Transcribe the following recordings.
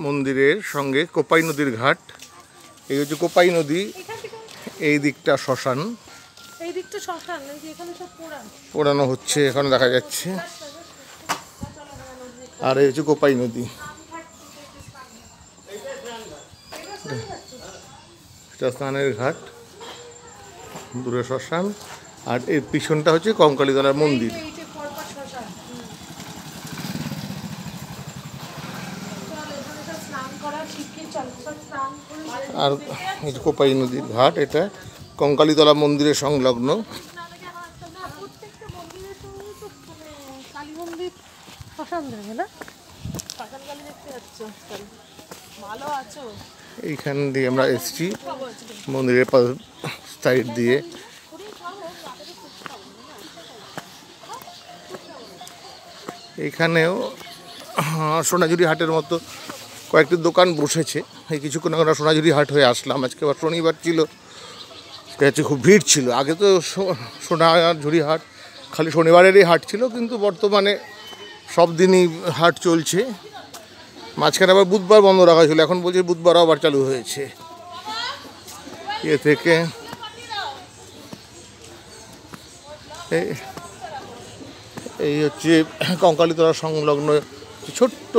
মন্দিরের সঙ্গে কোপাই নদীর ঘাট। এই হচ্ছে কোপাই নদী, এই দিকটা শ্মশান, পোড়ানো হচ্ছে এখানে দেখা যাচ্ছে। আর এই হচ্ছে কোপাই নদী, এটা স্নানের ঘাট, দূরে শ্মশান। আর এর পিছনটা হচ্ছে কঙ্কালীতলার মন্দির। আর এই কোপাই নদীর ঘাট, এটা কঙ্কালীতলা মন্দিরের সংলগ্ন। এইখান দিয়ে আমরা এসছি মন্দিরের সাইড দিয়ে। এইখানেও সোনাঝুরি হাটের মতো কয়েকটি দোকান বসেছে। এই কিছুক্ষণ আমরা সোনাঝুরি হাট হয়ে আসলাম। আজকে আবার শনিবার ছিল, হচ্ছে খুব ভিড় ছিল। আগে তো সোনাঝুরি হাট খালি শনিবারেরই হাট ছিল, কিন্তু বর্তমানে সব দিনই হাট চলছে। মাঝখানে আবার বুধবার বন্ধ রাখা ছিল, এখন বলছে বুধবারও আবার চালু হয়েছে। এ থেকে এই হচ্ছে কঙ্কালীতলা সংলগ্ন ছোট্ট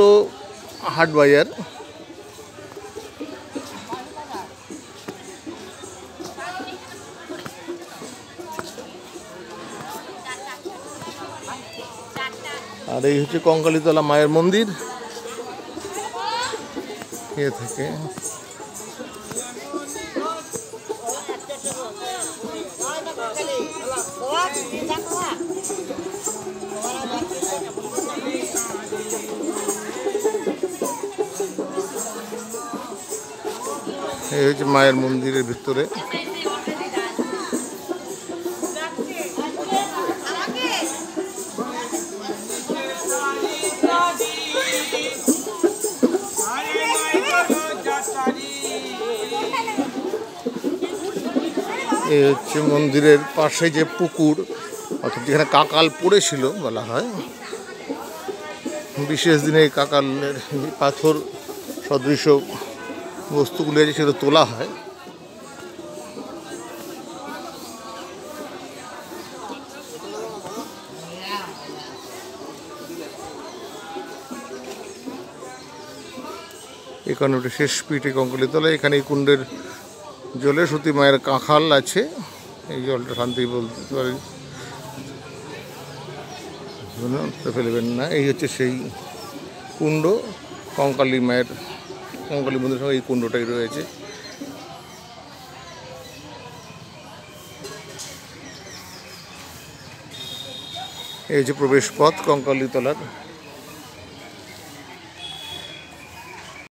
হাট বাজার। আর এই হচ্ছে কঙ্কালীতলা মায়ের মন্দির। এ থেকে এই হচ্ছে মায়ের মন্দিরের ভিতরে। এই হচ্ছে মন্দিরের পাশে যে পুকুর, অর্থাৎ যেখানে কাকাল পড়েছিল বলা হয়। বিশেষ দিনে এই কাকালের পাথর সদৃশ বস্তুগুলি আছে সেগুলো তোলা হয়। এখানে ওটা শেষ পিঠে কঙ্কালীতলা। এখানে এই কুণ্ডের জলে সতী মায়ের কাঁখাল আছে। এই জলটা শান্তি বলতে পারি, ফেলবেন না। এই হচ্ছে সেই কুণ্ড, কঙ্কালী মায়ের, কঙ্কালী মন্দিরের সঙ্গে এই কুণ্ডটাই রয়েছে। এই হচ্ছে প্রবেশ পথ কঙ্কালীতলার।